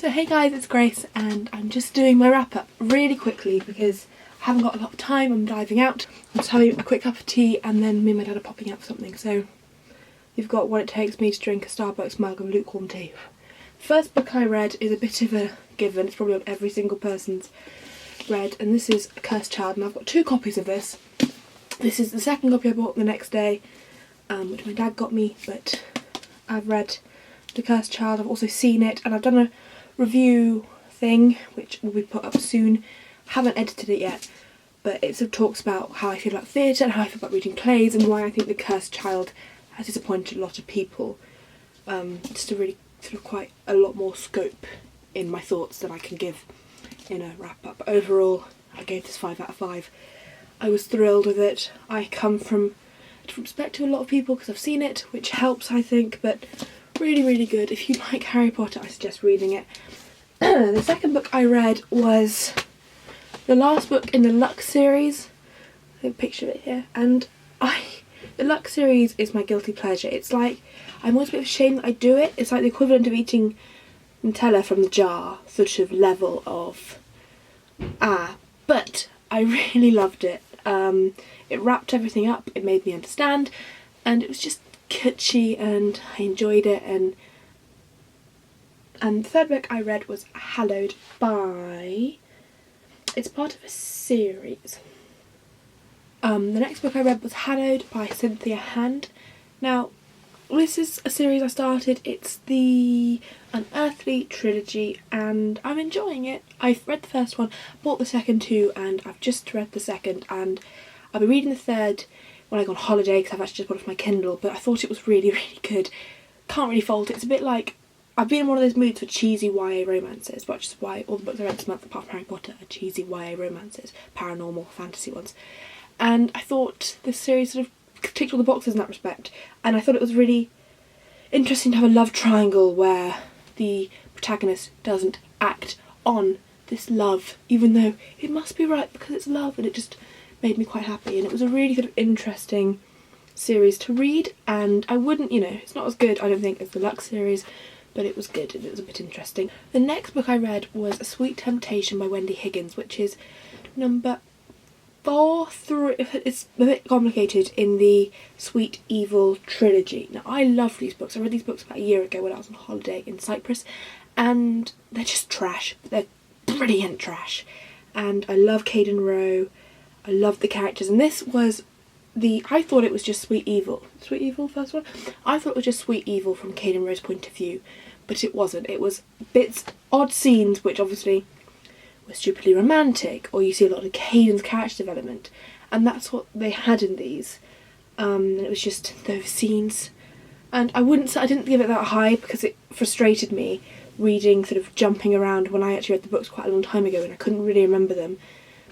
So hey guys, it's Grace and I'm just doing my wrap up really quickly because I haven't got a lot of time. I'm diving out. I'm just having a quick cup of tea and then me and my dad are popping out for something. So you've got what it takes me to drink a Starbucks mug of lukewarm tea. The first book I read is a bit of a given. It's probably on every single person's read, and this is A Cursed Child, and I've got 2 copies of this. This is the second copy I bought the next day, which my dad got me, but I've read The Cursed Child. I've also seen it, and I've done a review thing which will be put up soon. Haven't edited it yet, but it sort of talks about how I feel about theatre and how I feel about reading plays and why I think The Cursed Child has disappointed a lot of people. Just a really sort of quite a lot more scope in my thoughts than I can give in a wrap up. Overall, I gave this 5 out of 5. I was thrilled with it. I come from a different perspective to a lot of people because I've seen it, which helps I think, but really good. If you like Harry Potter, I suggest reading it. The second book I read was the last book in the Lux series. I have a picture of it here, and the Lux series is my guilty pleasure. It's like, I'm always a bit ashamed that I do it. It's like the equivalent of eating Nutella from the jar sort of level of but I really loved it. It wrapped everything up, it made me understand, and it was just kitschy and I enjoyed it. And the third book I read was Hallowed by, it's part of a series. The next book I read was Hallowed by Cynthia Hand. Now this is a series I started. It's the Unearthly trilogy and I'm enjoying it. I've read the first one, bought the second too, and I've just read the second, and I'll be reading the third when I go on holiday because I've actually just bought it off my Kindle, but I thought it was really good. Can't really fault it. It's a bit like, I've been in one of those moods for cheesy YA romances, which is why all the books I read this month apart from Harry Potter are cheesy YA romances, paranormal fantasy ones. And I thought this series sort of ticked all the boxes in that respect, and I thought it was really interesting to have a love triangle where the protagonist doesn't act on this love even though it must be right because it's love, and it just made me quite happy. And it was a really sort of interesting series to read, and I wouldn't, it's not as good I don't think as the Lux series, but it was good and it was a bit interesting. The next book I read was A Sweet Temptation by Wendy Higgins, which is number 4 through, it's a bit complicated, in the Sweet Evil trilogy. Now I love these books. I read these books about a year ago when I was on holiday in Cyprus, and they're just trash. They're brilliant trash. And I love Caden Rowe. I love the characters, and this was I thought it was just Sweet Evil. Sweet Evil, first one? I thought it was just Sweet Evil from Caden Rowe's point of view, but it wasn't. It was bits, odd scenes, which obviously were stupidly romantic, or you see a lot of Caden's character development, and that's what they had in these. And it was just those scenes, and I didn't give it that high because it frustrated me reading, sort of jumping around when I actually read the books quite a long time ago and I couldn't really remember them.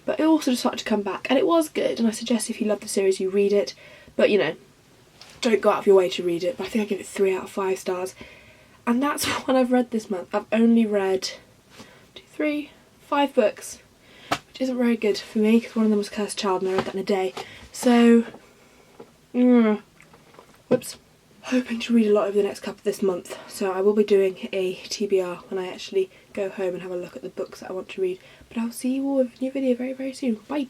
But it also started to come back, and it was good, and I suggest if you love the series you read it, but don't go out of your way to read it. But I think I give it 3 out of 5 stars, and that's what I've read this month. I've only read 5 books, which isn't very good for me because one of them was Cursed Child and I read that in a day. So, whoops. Hoping to read a lot over the next couple this month, so I will be doing a TBR when I actually go home and have a look at the books that I want to read. But I'll see you all with a new video very soon. Bye.